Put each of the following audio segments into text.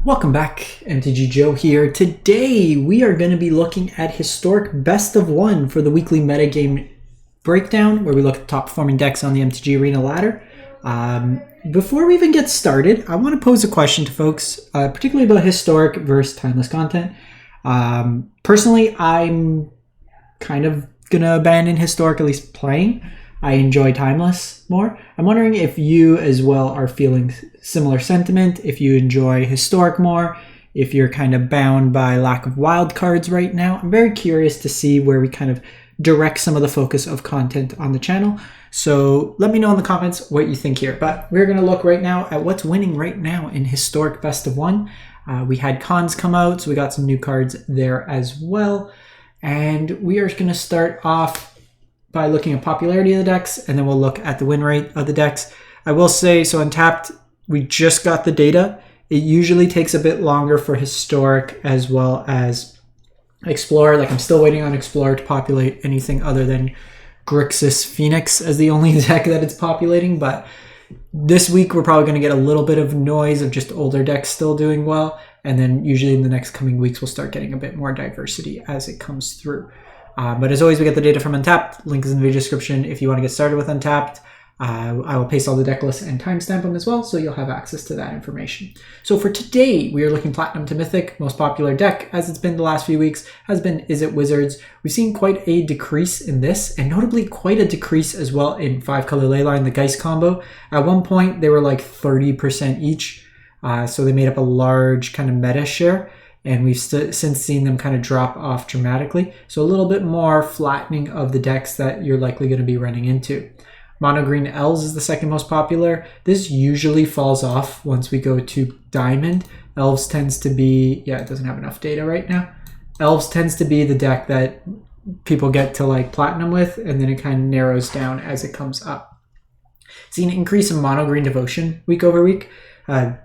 Welcome back, MTG Joe here. Today we are going to be looking at Historic Best of 1 for the weekly metagame breakdown, where we look at the top performing decks on the MTG Arena ladder. Before we even get started, I want to pose a question to folks, particularly about Historic versus Timeless content. Personally, I'm kind of going to abandon Historic, at least playing. I enjoy Timeless more. I'm wondering if you as well are feeling similar sentiment, if you enjoy Historic more, if you're kind of bound by lack of wild cards right now. I'm very curious to see where we kind of direct some of the focus of content on the channel. So let me know in the comments what you think here. But we're going to look right now at what's winning right now in Historic Best of 1. We had cons come out, so we got some new cards there as well. And we are going to start off by looking at popularity of the decks, and then we'll look at the win rate of the decks. I will say, so Untapped, we just got the data. It usually takes a bit longer for Historic as well as Explorer. Like, I'm still waiting on Explorer to populate anything other than Grixis Phoenix as the only deck that it's populating, but this week we're probably going to get a little bit of noise of just older decks still doing well, and then usually in the next coming weeks we'll start getting a bit more diversity as it comes through. But as always, we get the data from Untapped. Link is in the video description if you want to get started with Untapped. I will paste all the deck lists and timestamp them as well, so you'll have access to that information. So for today, we are looking Platinum to Mythic. Most popular deck, as it's been the last few weeks, has been Izzet Wizards. We've seen quite a decrease in this, and notably quite a decrease as well in 5-color Leyline, the Geist combo. At one point, they were like 30% each, so they made up a large kind of meta share. And we've since seen them kind of drop off dramatically. So a little bit more flattening of the decks that you're likely going to be running into. Mono Green Elves is the second most popular. This usually falls off once we go to Diamond. Elves tends to be, it doesn't have enough data right now. Elves tends to be the deck that people get to like Platinum with, and then it kind of narrows down as it comes up. Seen an increase in Mono Green Devotion week over week.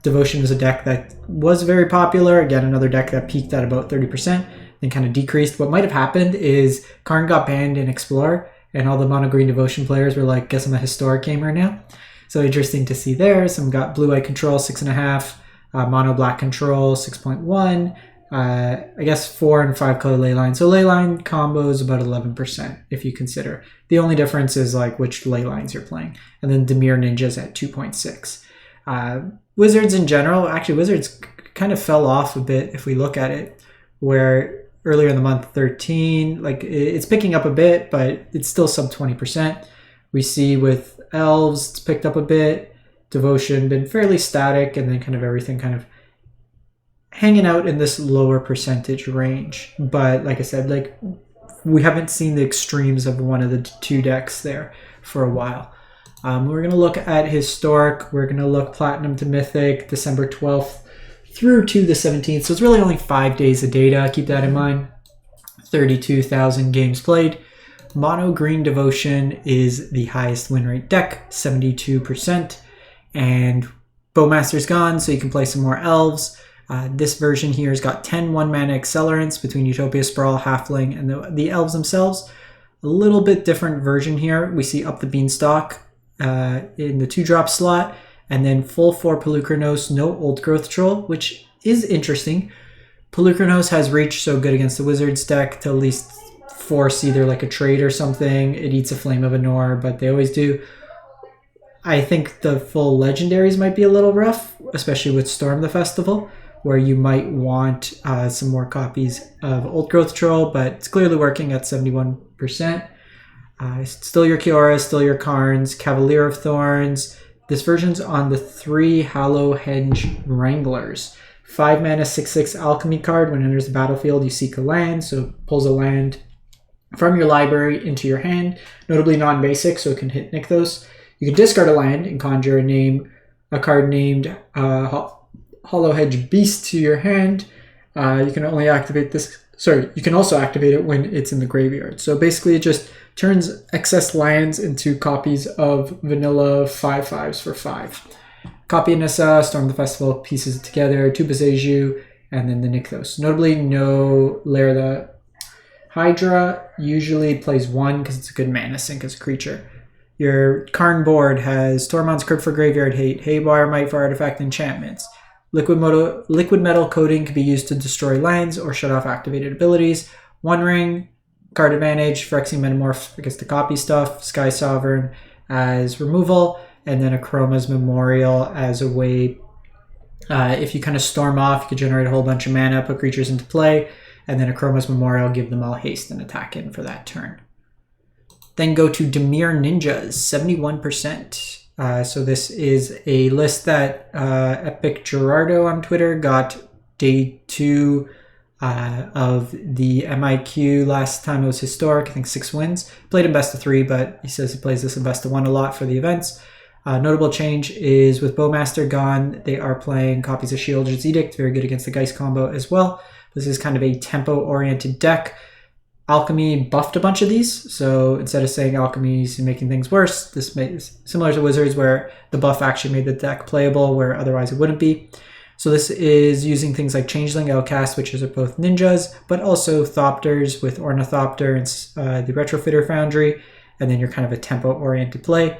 Devotion is a deck that was very popular. Again, another deck that peaked at about 30%, then kind of decreased. What might have happened is Karn got banned in Explorer, and all the Mono Green Devotion players were like, guess I'm a Historic gamer now. So interesting to see there. Some got Blue Eye Control 6.5, Mono Black Control 6.1, I guess 4 and 5 color Leyline. So Leyline combo is about 11% if you consider. The only difference is like which Leylines you're playing. And then Dimir Ninjas at 2.6. Wizards in general, actually Wizards kind of fell off a bit if we look at it, where earlier in the month 13, like it's picking up a bit, but it's still sub 20%. We see with Elves, it's picked up a bit, Devotion been fairly static, and then kind of everything kind of hanging out in this lower percentage range. But like I said, like we haven't seen the extremes of one of the two decks there for a while. We're going to look at Historic. We're going to look Platinum to Mythic, December 12th through to the 17th. So it's really only 5 days of data. Keep that in mind. 32,000 games played. Mono Green Devotion is the highest win rate deck, 72%. And Bowmaster's gone, so you can play some more Elves. This version here has got 10 one-mana accelerants between Utopia Sprawl, Halfling, and the Elves themselves. A little bit different version here. We see Up the Beanstalk in the 2-drop slot, and then full 4 Pelucranos, no Old Growth Troll, which is interesting. Pelucranos has reach so good against the Wizards deck to at least force either like a trade or something. It eats a Flame of Anor, but they always do. I think the full legendaries might be a little rough, especially with Storm the Festival, where you might want some more copies of Old Growth Troll, but it's clearly working at 71%. Still your Kioras, still your Karns, Cavalier of Thorns. This version's on the 3 Hallowhenge Wranglers. 5 mana 6/6 alchemy card. When it enters the battlefield, you seek a land, so it pulls a land from your library into your hand. Notably non-basic, so it can hit Nykthos. You can discard a land and conjure a card named Hallowhenge Beast to your hand. You can only activate this. You can also activate it when it's in the graveyard. So basically, it just turns excess lands into copies of vanilla 5/5s for 5. Copy Nissa, Storm the Festival pieces it together, 2 Beseju, and then the Nykthos. Notably, no Lair the Hydra usually plays 1 because it's a good mana sink as a creature. Your Karn board has Tormod's Crypt for Graveyard Hate, Haywire Might for Artifact Enchantments, Liquid metal coating can be used to destroy lands or shut off activated abilities. One ring, card advantage, Phyrexian Metamorph against the copy stuff, Sky Sovereign as removal, and then Akroma's Memorial as a way, if you kind of storm off, you could generate a whole bunch of mana, put creatures into play, and then Akroma's Memorial, give them all haste and attack in for that turn. Then go to Dimir Ninjas, 71%. So this is a list that Epic Gerardo on Twitter got day 2 of the MIQ. Last time it was Historic, I think 6 wins. Played in best of 3, but he says he plays this in best of 1 a lot for the events. Notable change is with Bowmaster gone, they are playing copies of Sheoldred's Edict, very good against the Geist combo as well. This is kind of a tempo-oriented deck. Alchemy buffed a bunch of these, so instead of saying Alchemy's making things worse, this is similar to Wizards where the buff actually made the deck playable where otherwise it wouldn't be. So this is using things like Changeling Outcast, which is both ninjas, but also Thopters with Ornithopter and the Retrofitter Foundry, and then you're kind of a tempo-oriented play.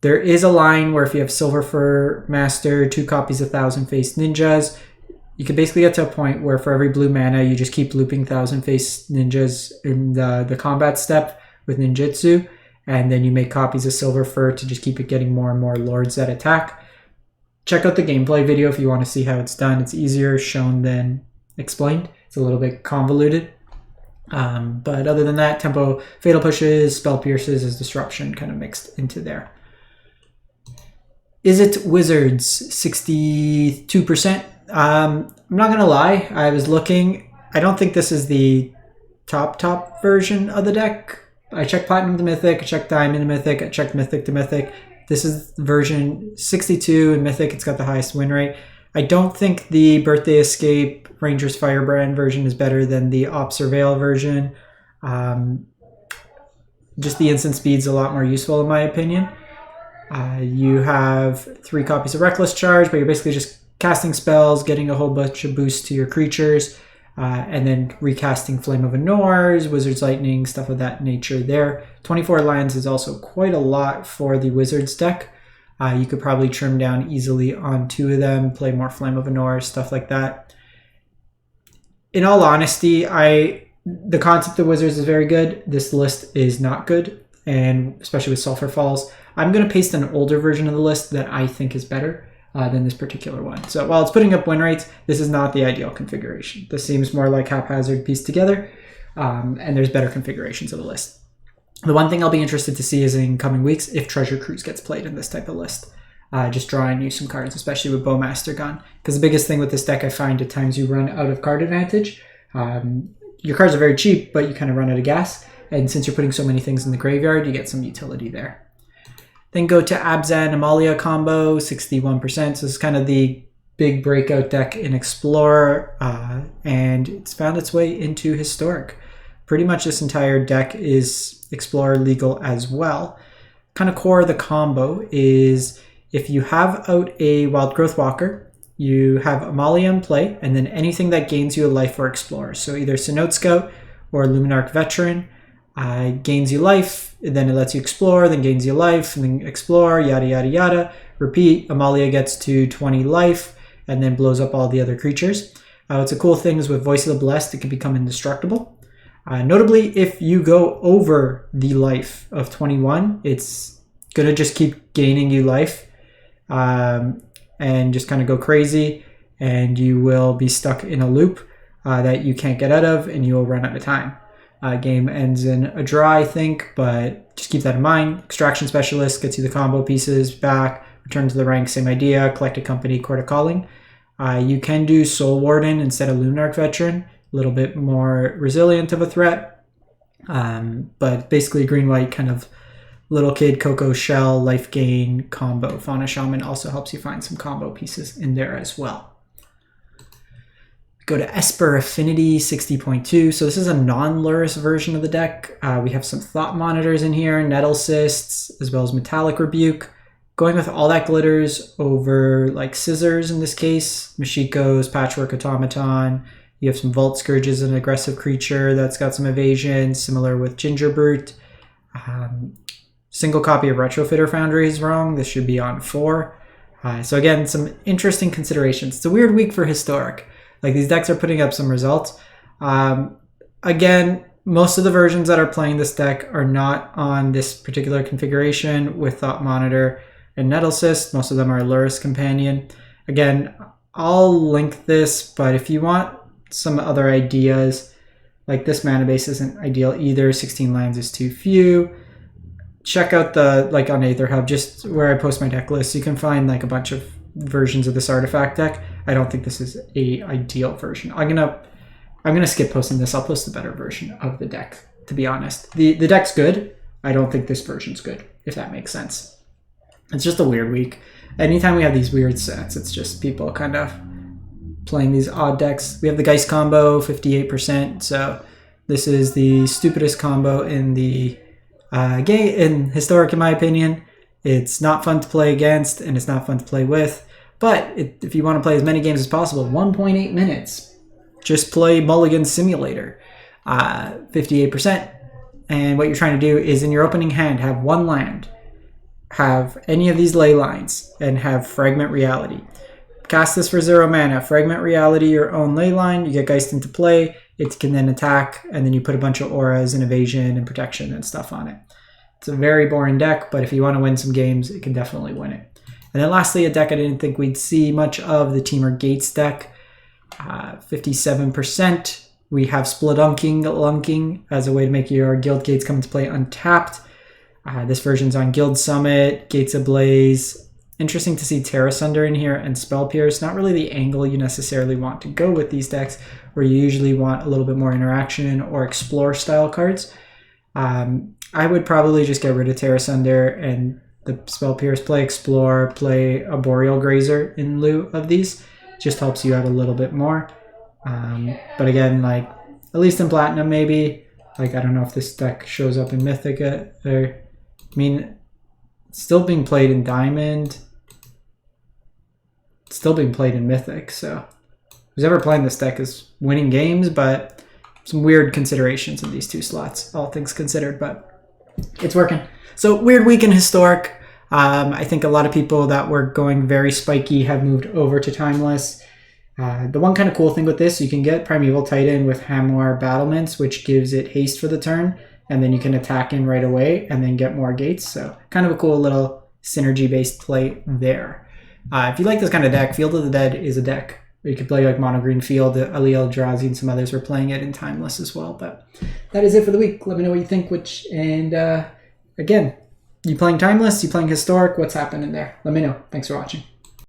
There is a line where if you have Silver Fur Master, 2 copies of Thousand Faced Ninjas, you can basically get to a point where for every blue mana, you just keep looping Thousand Faced Ninjas in the combat step with ninjutsu, and then you make copies of Silver Fur to just keep it getting more and more lords that attack. Check out the gameplay video if you want to see how it's done. It's easier shown than explained. It's a little bit convoluted. But other than that, tempo, fatal pushes, spell pierces as disruption kind of mixed into there. Izzet Wizards, 62%. I'm not going to lie, I was looking. I don't think this is the top version of the deck. I checked Platinum to Mythic, I checked Diamond to Mythic, I checked Mythic to Mythic. This is version 62 in Mythic. It's got the highest win rate. I don't think the Birthday Escape Rangers Firebrand version is better than the Op Surveil version. Just the instant speed's a lot more useful in my opinion. You have 3 copies of Reckless Charge, but you're basically just casting spells, getting a whole bunch of boosts to your creatures, and then recasting Flame of Anors, Wizard's Lightning, stuff of that nature there. 24 lands is also quite a lot for the Wizards deck. You could probably trim down easily on 2 of them, play more Flame of Anors, stuff like that. In all honesty, the concept of Wizards is very good. This list is not good, and especially with Sulfur Falls. I'm going to paste an older version of the list that I think is better than this particular one. So while it's putting up win rates, this is not the ideal configuration. This seems more like haphazard pieced together, and there's better configurations of the list. The one thing I'll be interested to see is in coming weeks if Treasure Cruise gets played in this type of list. Just drawing you some cards, especially with Bowmaster gone. Because the biggest thing with this deck I find at times you run out of card advantage. Your cards are very cheap, but you kind of run out of gas. And since you're putting so many things in the graveyard, you get some utility there. Then go to Abzan Amalia combo, 61%. So this is kind of the big breakout deck in Explorer, and it's found its way into Historic. Pretty much this entire deck is Explorer legal as well. Kind of core of the combo is if you have out a Wild Growth Walker, you have Amalia in play, and then anything that gains you a life for Explorer. So either Synod Scout or Luminarch Veteran. Gains you life, then it lets you explore, then gains you life, and then explore, yada yada yada. Repeat, Amalia gets to 20 life, and then blows up all the other creatures. What's a cool thing is with Voice of the Blessed, it can become indestructible. Notably, if you go over the life of 21, it's going to just keep gaining you life, and just kind of go crazy, and you will be stuck in a loop that you can't get out of, and you'll run out of time. Game ends in a draw, I think, but just keep that in mind. Extraction Specialist gets you the combo pieces back. Return to the rank, same idea. Collect a Company, Court of Calling. You can do Soul Warden instead of Luminarch Veteran. A little bit more resilient of a threat. But basically green-white kind of little kid, Coco Shell, life gain combo. Fauna Shaman also helps you find some combo pieces in there as well. Go to Esper Affinity, 60.2. So this is a non-Lurrus version of the deck. We have some Thought Monitors in here, Nettle Cysts, as well as Metallic Rebuke. Going with all that glitters over like Scissors in this case, Mashiko's Patchwork Automaton. You have some Vault Scourges, an aggressive creature that's got some evasion, similar with Ginger Brute. Single copy of Retrofitter Foundry is wrong. This should be on 4. So again, some interesting considerations. It's a weird week for Historic. Like, these decks are putting up some results. Again, most of the versions that are playing this deck are not on this particular configuration with Thought Monitor and Nettlecyst. Most of them are Lurrus Companion. Again, I'll link this, but if you want some other ideas, like this mana base isn't ideal either. 16 lands is too few. Check out the, like on Aether Hub, just where I post my deck list, you can find like a bunch of versions of this artifact deck. I don't think this is a ideal version. I'm gonna skip posting this. I'll post the better version of the deck, to be honest. The deck's good. I don't think this version's good, if that makes sense. It's just a weird week. Anytime we have these weird sets, it's just people kind of playing these odd decks. We have the Geist combo, 58%. So this is the stupidest combo in the in Historic, in my opinion. It's not fun to play against, and it's not fun to play with. But if you want to play as many games as possible, 1.8 minutes. Just play Mulligan Simulator, 58%. And what you're trying to do is, in your opening hand, have one land, have any of these ley lines, and have Fragment Reality. Cast this for 0 mana, Fragment Reality your own ley line, you get Geist into play, it can then attack, and then you put a bunch of auras and evasion and protection and stuff on it. It's a very boring deck, but if you want to win some games, it can definitely win it. And then lastly, a deck I didn't think we'd see much of, the Temur Gates deck, 57%. We have Spelunking as a way to make your Guild Gates come into play untapped. This version's on Guild Summit, Gates Ablaze. Interesting to see Terra Sunder in here and Spell Pierce. Not really the angle you necessarily want to go with these decks, where you usually want a little bit more interaction or explore style cards. I would probably just get rid of Terra Sunder and the Spell Pierce, play Explore, play a Boreal Grazer in lieu of these. Just helps you out a little bit more. But again, like, at least in Platinum maybe. Like, I don't know if this deck shows up in Mythic. I mean, it's still being played in Diamond. It's still being played in Mythic, so who's ever playing this deck is winning games, but some weird considerations in these two slots, all things considered, but it's working. So, weird week in Historic. I think a lot of people that were going very spiky have moved over to Timeless. The one kind of cool thing with this, you can get Primeval Titan with Hamwar Battlements, which gives it haste for the turn, and then you can attack in right away and then get more gates. So kind of a cool little synergy-based play there. If you like this kind of deck, Field of the Dead is a deck. You could play like Mono Green Field, Ali Eldrazi, and some others were playing it in Timeless as well. But that is it for the week. Let me know what you think. Again, you playing Timeless? You playing Historic? What's happening there? Let me know. Thanks for watching.